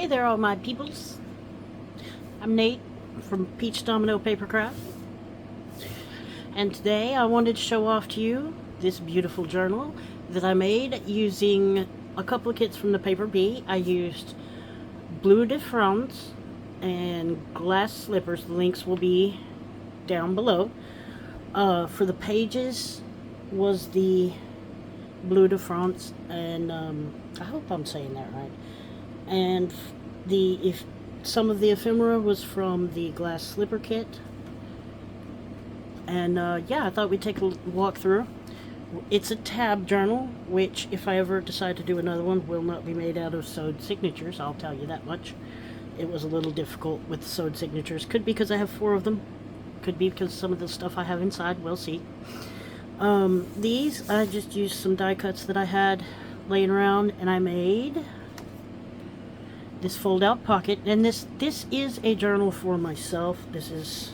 Hey there, all my peoples. I'm Nate from Peach Domino Papercraft, and today I wanted to show off to you this beautiful journal that I made using a couple of kits from the Paper Bee. I used Bleu de France and glass slippers. The links will be down below. For the pages was the Bleu de France, and I hope I'm saying that right. And some of the ephemera was from the glass slipper kit. And yeah, I thought we'd take a walk through. It's a tab journal, which if I ever decide to do another one, will not be made out of sewed signatures, I'll tell you that much. It was a little difficult with sewed signatures. Could be because I have 4 of them. Could be because some of the stuff I have inside, we'll see. These, I just used some die cuts that I had laying around, and I made this fold-out pocket. And this is a journal for myself. This is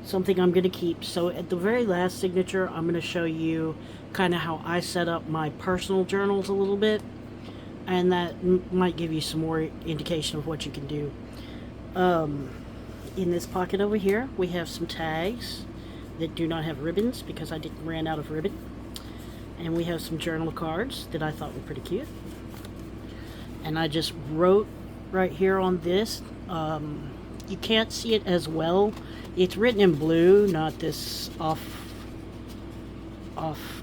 something I'm going to keep. So at the very last signature, I'm going to show you kind of how I set up my personal journals a little bit, and that might give you some more indication of what you can do. In this pocket over here, we have some tags that do not have ribbons because I ran out of ribbon. And we have some journal cards that I thought were pretty cute. And I just wrote right here on this. You can't see it as well. It's written in blue, not this off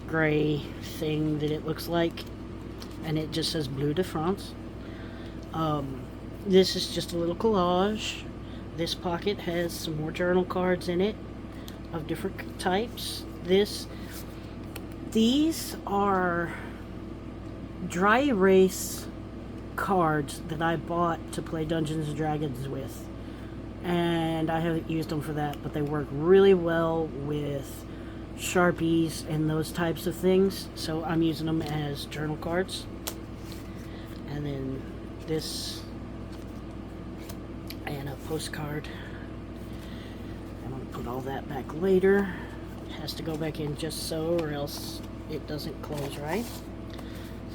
gray thing that it looks like. And it just says Bleu de France. This is just a little collage. This pocket has some more journal cards in it of different types. These are dry erase cards that I bought to play Dungeons and Dragons with, and I haven't used them for that, but they work really well with Sharpies and those types of things, so I'm using them as journal cards. And then this, and a postcard. I'm going to put all that back later. It has to go back in just so, or else it doesn't close right.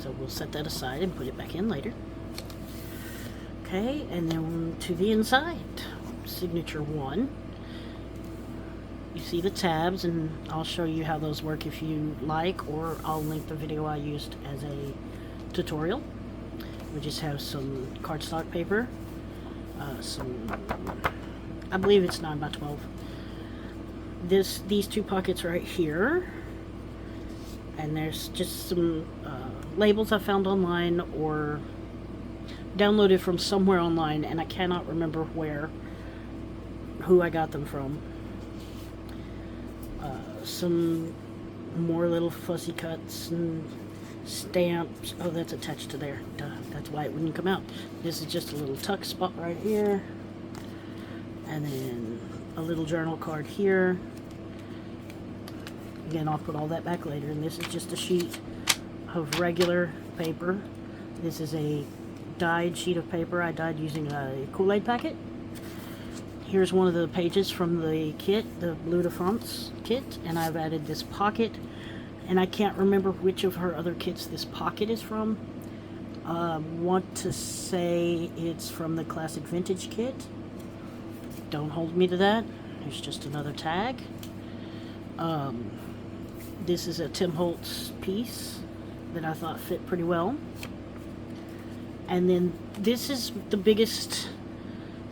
So we'll set that aside and put it back in later. Okay, and then to the inside, signature 1. You see the tabs, and I'll show you how those work if you like, or I'll link the video I used as a tutorial. We just have some cardstock paper, I believe it's 9 by 12. These 2 pockets right here, and there's just some labels I found online or downloaded from somewhere online, and I cannot remember who I got them from. Some more little fussy cuts and stamps. Oh, that's attached to there. Duh, that's why it wouldn't come out. This is just a little tuck spot right here, and then a little journal card here. Again, I'll put all that back later. And this is just a sheet of regular paper. This is a dyed sheet of paper. I dyed using a Kool-Aid packet. Here's one of the pages from the kit, the Bleu de France kit, and I've added this pocket. And I can't remember which of her other kits this pocket is from. Want to say it's from the Classic Vintage kit. Don't hold me to that. There's just another tag. This is a Tim Holtz piece that I thought fit pretty well. And then this is the biggest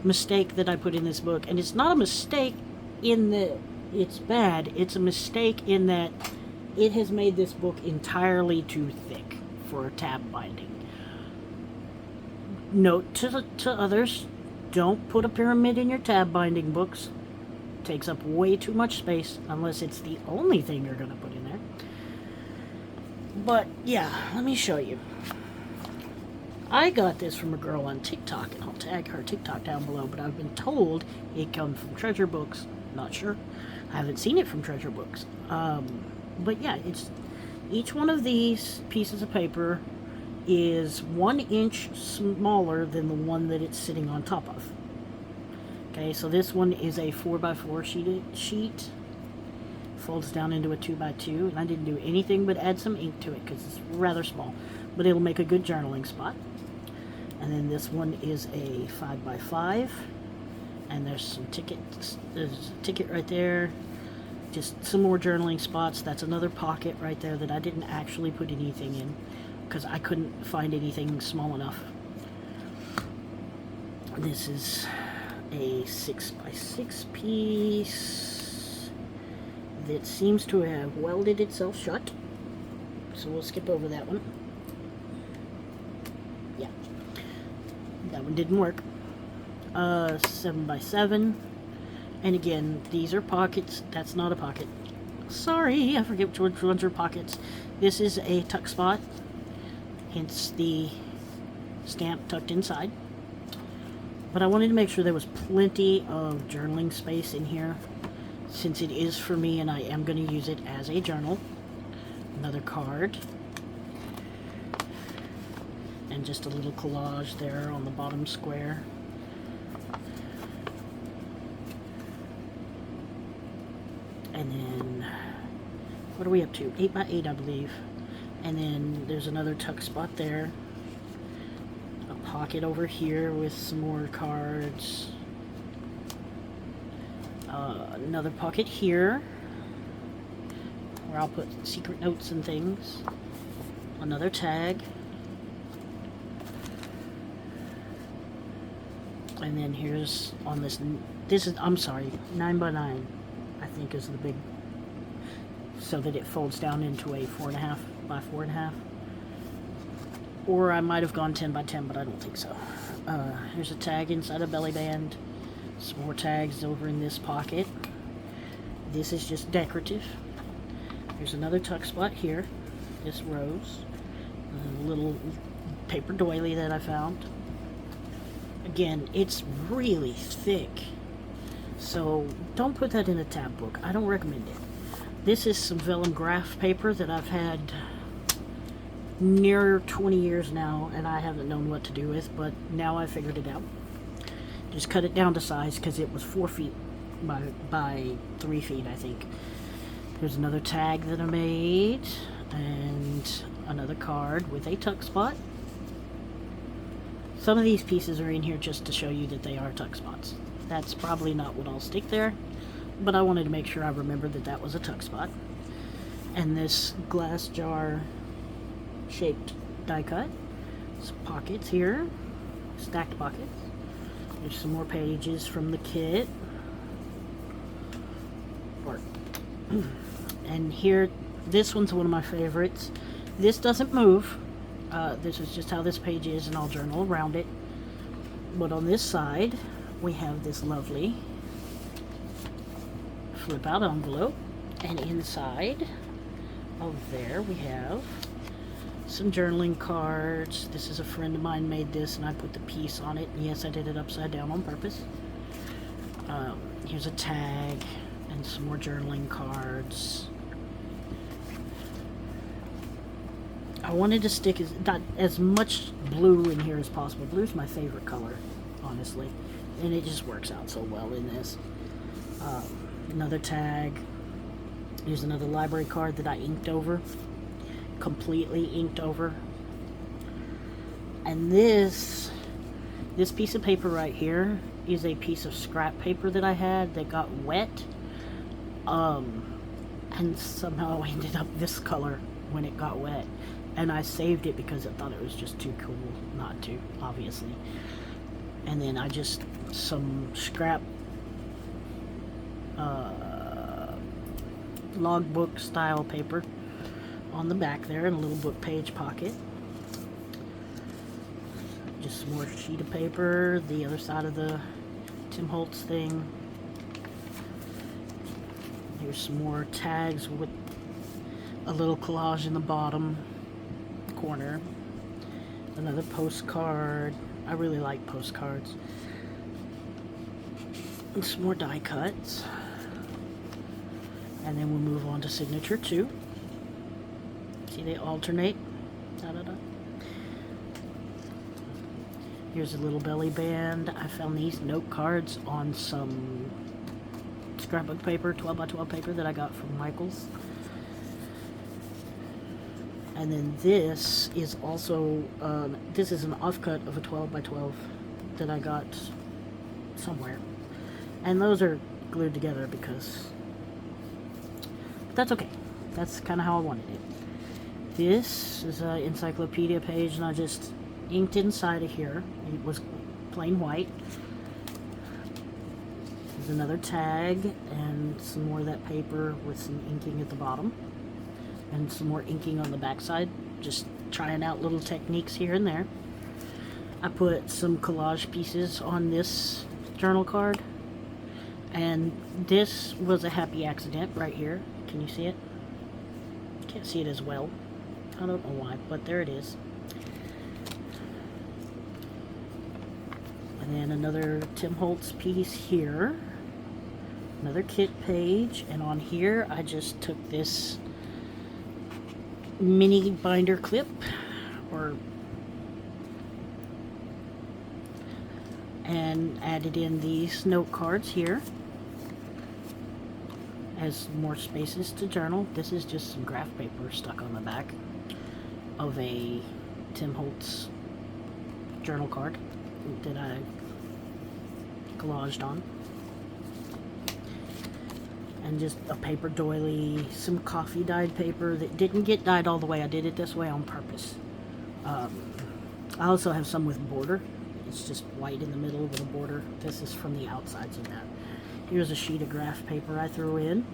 mistake that I put in this book. And it's not a mistake in that it's bad. It's a mistake in that it has made this book entirely too thick for tab binding. Note to others, don't put a pyramid in your tab binding books. It takes up way too much space unless it's the only thing you're going to put in there. But yeah, let me show you. I got this from a girl on TikTok, and I'll tag her TikTok down below, but I've been told it comes from Treasure Books. Not sure. I haven't seen it from Treasure Books. But yeah, each one of these pieces of paper is 1 inch smaller than the one that it's sitting on top of. Okay, so this one is a 4x4 sheet. Folds down into a 2x2, and I didn't do anything but add some ink to it because it's rather small, but it'll make a good journaling spot. And then this one is a 5x5. And there's some tickets. There's a ticket right there. Just some more journaling spots. That's another pocket right there that I didn't actually put anything in because I couldn't find anything small enough. This is a 6x6 piece that seems to have welded itself shut. So we'll skip over that one. Yeah. That one didn't work. 7x7. And again, these are pockets. That's not a pocket. Sorry, I forget which ones are pockets. This is a tuck spot, hence the stamp tucked inside. But I wanted to make sure there was plenty of journaling space in here, since it is for me and I am going to use it as a journal. Another card. And just a little collage there on the bottom square. And then, what are we up to? 8x8, I believe. And then there's another tuck spot there. A pocket over here with some more cards. Another pocket here, where I'll put secret notes and things. Another tag. And then here's on this is, I'm sorry, 9x9. I think is the big, so that it folds down into a 4.5 by 4.5, or I might have gone 10x10, but I don't think so. Here's a tag inside a belly band, some more tags over in this pocket. This is just decorative. There's another tuck spot here, this rose, a little paper doily that I found. Again, it's really thick. So don't put that in a tab book. I don't recommend it. This is some vellum graph paper that I've had near 20 years now, and I haven't known what to do with, but now I figured it out. Just cut it down to size because it was 4 feet by 3 feet, I think. Here's another tag that I made, and another card with a tuck spot. Some of these pieces are in here just to show you that they are tuck spots. That's probably not what I'll stick there, but I wanted to make sure I remembered that that was a tuck spot. And this glass jar shaped die cut. Some pockets here, stacked pockets. There's some more pages from the kit. And here, this one's one of my favorites. This doesn't move. This is just how this page is, and I'll journal around it. But on this side, we have this lovely flip out envelope, and inside of there we have some journaling cards. This is a friend of mine made this, and I put the piece on it. Yes, I did it upside down on purpose. Here's a tag and some more journaling cards. I wanted to stick as much blue in here as possible. Blue's my favorite color, honestly, and it just works out so well in this. Another tag. Here's another library card that I inked over, completely inked over. And this piece of paper right here is a piece of scrap paper that I had that got wet, and somehow ended up this color when it got wet. And I saved it because I thought it was just too cool not to, obviously. And then I just, some scrap logbook style paper on the back there, and a little book page pocket. Just some more sheet of paper, the other side of the Tim Holtz thing. Here's some more tags with a little collage in the bottom corner. Another postcard. I really like postcards. And some more die cuts. And then we'll move on to signature 2. See, they alternate. Da-da-da. Here's a little belly band. I found these note cards on some scrapbook paper, 12 by 12 paper that I got from Michael's. And then this is also, this is an offcut of a 12 by 12 that I got somewhere. And those are glued together because, but that's okay. That's kind of how I wanted it. This is an encyclopedia page, and I just inked inside of here. It was plain white. There's another tag and some more of that paper with some inking at the bottom. And some more inking on the backside, just trying out little techniques here and there. I put some collage pieces on this journal card, and this was a happy accident right here. Can you see it? Can't see it as well. I don't know why, but there it is. And then another Tim Holtz piece here. Another kit page, and on here I just took this mini binder clip and added in these note cards here as more spaces to journal. This is just some graph paper stuck on the back of a Tim Holtz journal card that I collaged on. And just a paper doily, some coffee dyed paper that didn't get dyed all the way. I did it this way on purpose. I also have some with border. It's just white in the middle with a border. This is from the outsides of that. Here's a sheet of graph paper I threw in.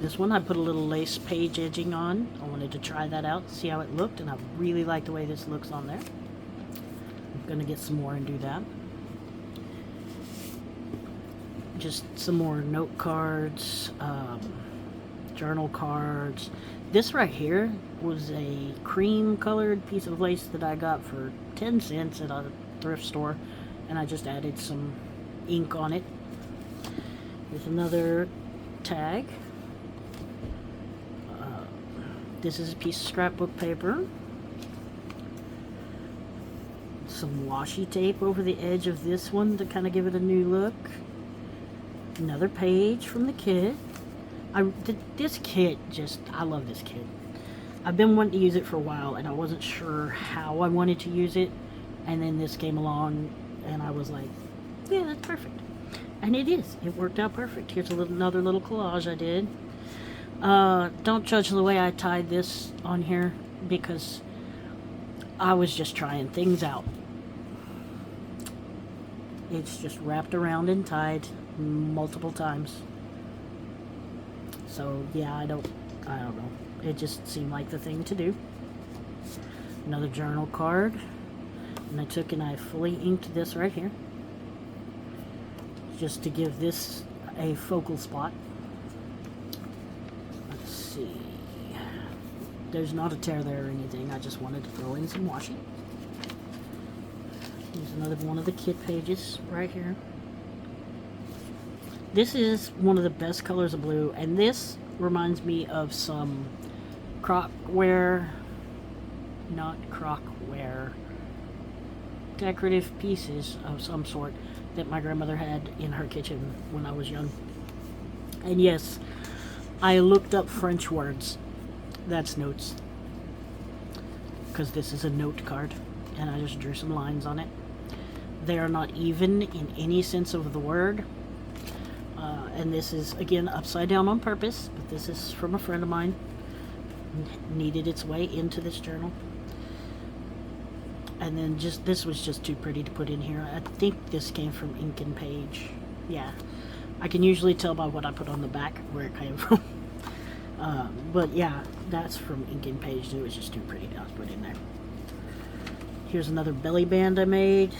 This one I put a little lace page edging on. I wanted to try that out, see how it looked, and I really like the way this looks on there. I'm going to get some more and do that. Just some more note cards, journal cards. This right here was a cream colored piece of lace that I got for 10 cents at a thrift store, and I just added some ink on it. There's another tag. This is a piece of scrapbook paper. Some washi tape over the edge of this one to kind of give it a new look. Another page from the kit. This kit, I love this kit. I've been wanting to use it for a while, and I wasn't sure how I wanted to use it. And then this came along, and I was like, yeah, that's perfect. And it is. It worked out perfect. Here's another little collage I did. Don't judge the way I tied this on here, because I was just trying things out. It's just wrapped around and tied multiple times. So yeah, I don't know. It just seemed like the thing to do. Another journal card, and I took and I fully inked this right here, just to give this a focal spot. Let's see. There's not a tear there or anything. I just wanted to throw in some washi. Here's another one of the kit pages right here. This is one of the best colors of blue, and this reminds me of some crockware, decorative pieces of some sort that my grandmother had in her kitchen when I was young. And yes, I looked up French words. That's notes, because this is a note card, and I just drew some lines on it. They are not even in any sense of the word. And this is, again, upside down on purpose, but this is from a friend of mine. Needed its way into this journal. And then this was just too pretty to put in here. I think this came from Ink and Page. Yeah, I can usually tell by what I put on the back where it came from. But yeah, that's from Ink and Page. It was just too pretty to put in there. Here's another belly band I made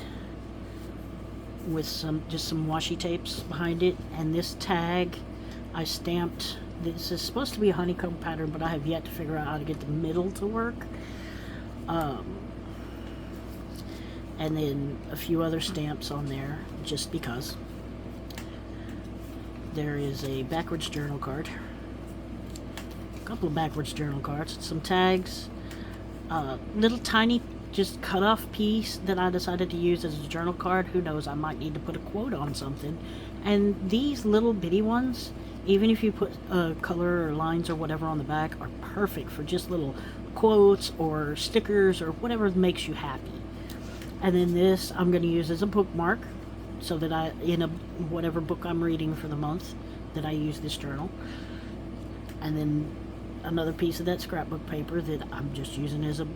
with just some washi tapes behind it, and this tag I stamped. This is supposed to be a honeycomb pattern, but I have yet to figure out how to get the middle to work. And then a few other stamps on there, just because. There is a backwards journal card, a couple of backwards journal cards, some tags, little tiny just cut off piece that I decided to use as a journal card. Who knows, I might need to put a quote on something. And these little bitty ones, even if you put color or lines or whatever on the back, are perfect for just little quotes or stickers or whatever makes you happy. And then this I'm going to use as a bookmark, so that whatever book I'm reading for the month, that I use this journal. And then another piece of that scrapbook paper that I'm just using as a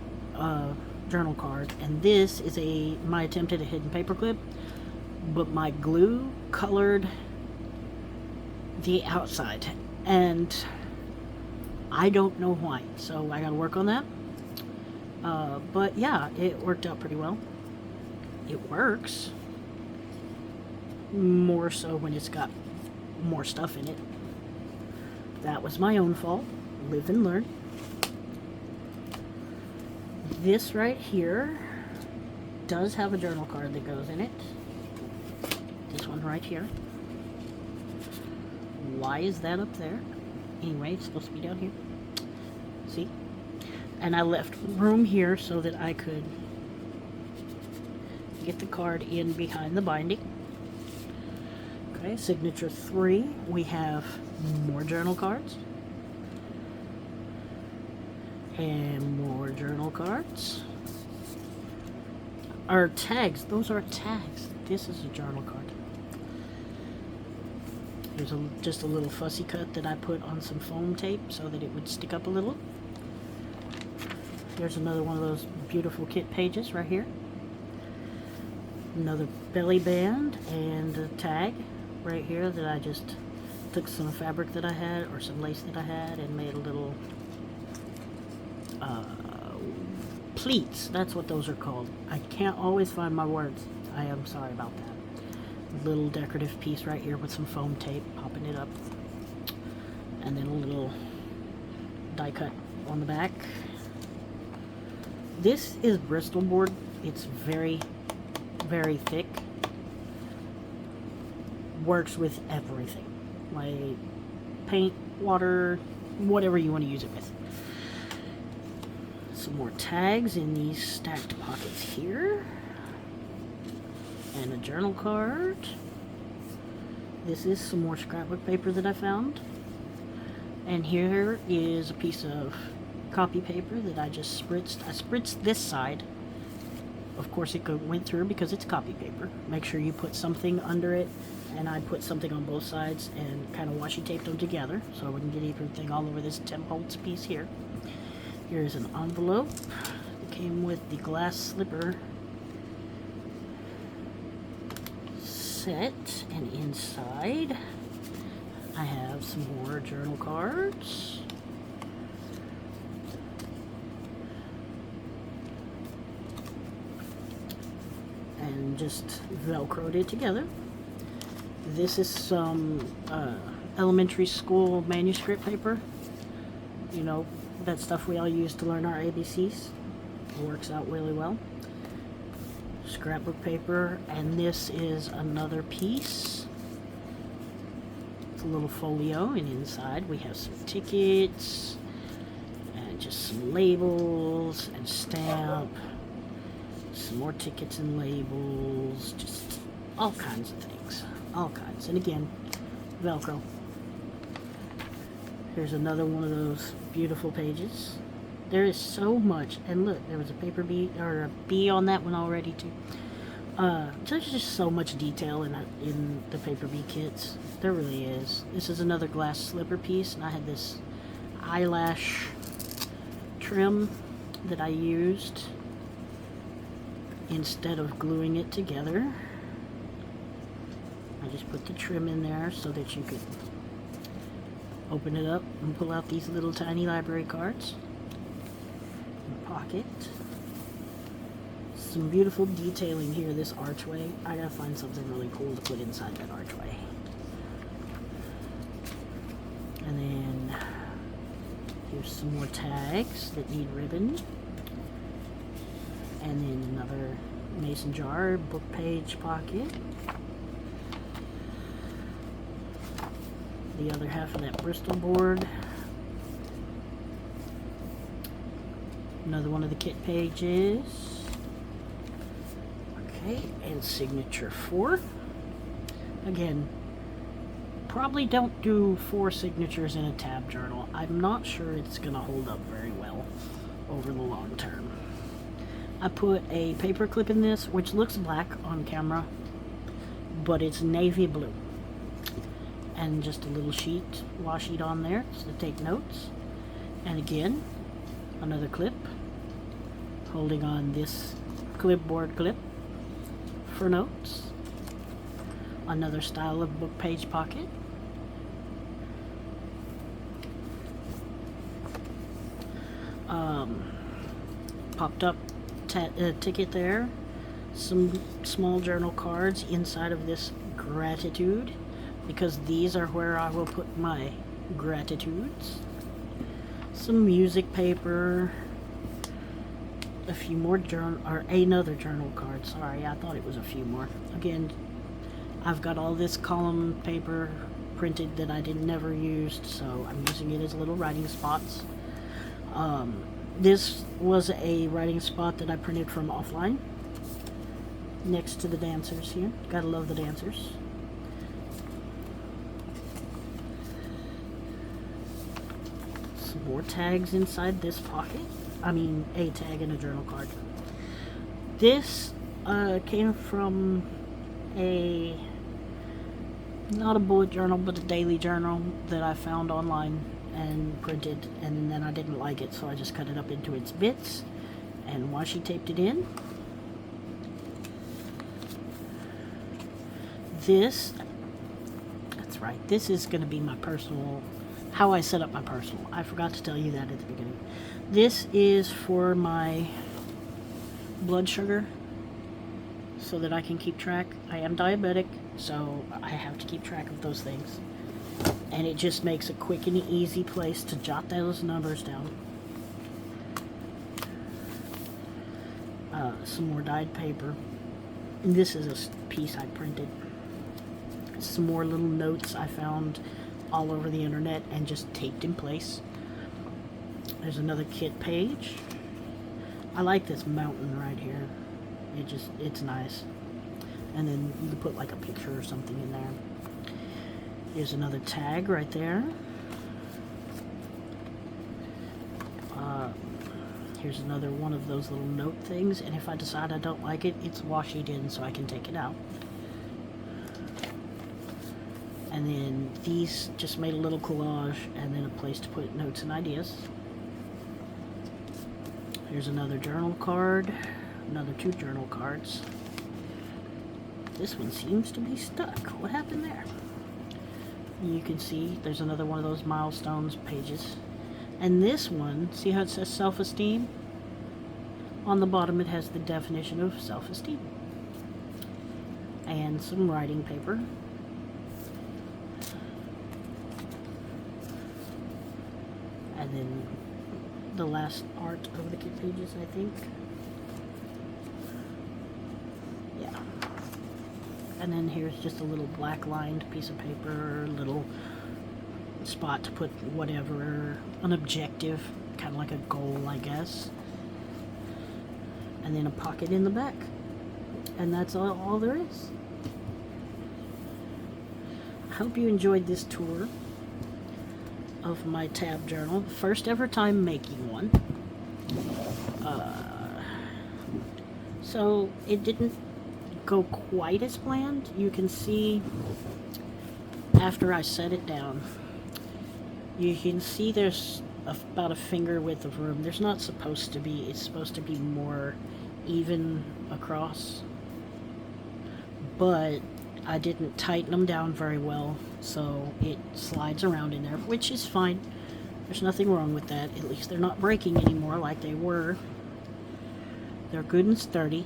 journal card. And this is my attempt at a hidden paper clip, but my glue colored the outside, and I don't know why, so I gotta work on that. But yeah, it worked out pretty well. It works more so when it's got more stuff in it. That was my own fault. Live and learn. This right here does have a journal card that goes in it. This one right here. Why is that up there? Anyway, it's supposed to be down here. See? And I left room here so that I could get the card in behind the binding. Okay, signature 3. We have more journal cards. And more journal cards. Our tags. Those are tags. This is a journal card. There's just a little fussy cut that I put on some foam tape so that it would stick up a little. There's another one of those beautiful kit pages right here. Another belly band and a tag right here that I just took some fabric that I had, or some lace that I had, and made a little pleats. That's what those are called. I can't always find my words. I am sorry about that. Little decorative piece right here with some foam tape, popping it up, and then a little die cut on the back. This is Bristol board. It's very, very thick. Works with everything, like paint, water, whatever you want to use it with. Some more tags in these stacked pockets here. And a journal card. This is some more scrapbook paper that I found. And here is a piece of copy paper that I just spritzed. I spritzed this side. Of course it went through because it's copy paper. Make sure you put something under it. And I put something on both sides and kind of washi taped them together so I wouldn't get everything all over this 10 volts piece here. Here's an envelope that came with the glass slipper set, and inside I have some more journal cards. And just velcroed it together. This is some elementary school manuscript paper. You know, that stuff we all use to learn our ABCs. It works out really well. Scrapbook paper, and this is another piece. It's a little folio, and inside we have some tickets and just some labels and stamp, some more tickets and labels, just all kinds of things, all kinds. And again, Velcro. Here's another one of those beautiful pages. There is so much, and look, there was a paper bee, or a bee on that one already too. There's just so much detail in the paper bee kits. There really is. This is another glass slipper piece, and I had this eyelash trim that I used instead of gluing it together. I just put the trim in there so that you could open it up and pull out these little tiny library cards. Pocket. Some beautiful detailing here, this archway. I gotta find something really cool to put inside that archway. And then here's some more tags that need ribbon. And then another mason jar, book page pocket. The other half of that Bristol board. Another one of the kit pages. Okay, and signature 4. Again, Probably don't do 4 signatures in a tab journal. I'm not sure it's going to hold up very well over the long term. I put a paper clip in this, which looks black on camera, but it's navy blue. And just a little sheet, washi sheet on there to take notes. And again, another clip, holding on this clipboard clip for notes. Another style of book page pocket. Popped up ticket there. Some small journal cards inside of this gratitude, because these are where I will put my gratitudes. Some music paper. A few more another journal card. Sorry, I thought it was a few more. Again, I've got all this column paper printed that I never used, so I'm using it as little writing spots. This was a writing spot that I printed from offline, next to the dancers here. Gotta love the dancers. Some more tags inside this pocket. I mean, a tag and a journal card. This came from not a bullet journal, but a daily journal that I found online and printed, and then I didn't like it, so I just cut it up into its bits and washi taped it in. That's right, this is going to be my personal, how I set up my personal. I forgot to tell you that at the beginning. This is for my blood sugar, so that I can keep track. I am diabetic, so I have to keep track of those things. And it just makes a quick and easy place to jot those numbers down. Some more dyed paper. And this is a piece I printed. Some more little notes I found all over the internet and just taped in place. There's another kit page. I like this mountain right here. It's nice. And then you can put like a picture or something in there. Here's another tag right there. Here's another one of those little note things, and if I decide I don't like it, it's washied in so I can take it out. And then these just made a little collage and then a place to put notes and ideas. Here's another journal card, another 2 journal cards. This one seems to be stuck. What happened there? You can see there's another one of those milestones pages. And this one, see how it says self-esteem? On the bottom it has the definition of self-esteem. And some writing paper. And then the last art of the kit pages, I think. Yeah. And then here's just a little black lined piece of paper, little spot to put whatever, an objective, kind of like a goal, I guess. And then a pocket in the back. And that's all there is. I hope you enjoyed this tour of my tab journal. First ever time making one. So it didn't go quite as planned. You can see after I set it down, you can see there's about a finger width of room. There's not supposed to be. It's supposed to be more even across, but I didn't tighten them down very well, so it slides around in there, which is fine. There's nothing wrong with that. At least they're not breaking anymore like they were. They're good and sturdy.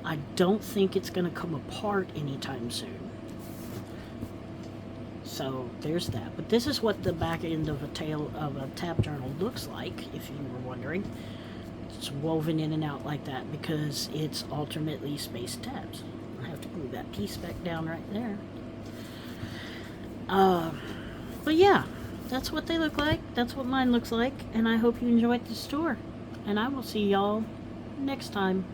I don't think it's going to come apart anytime soon. So there's that. But this is what the back end of a tab journal looks like, if you were wondering. It's woven in and out like that because it's alternately spaced tabs. I have to glue that piece back down right there. But yeah, that's what they look like. That's what mine looks like. And I hope you enjoyed this tour. And I will see y'all next time.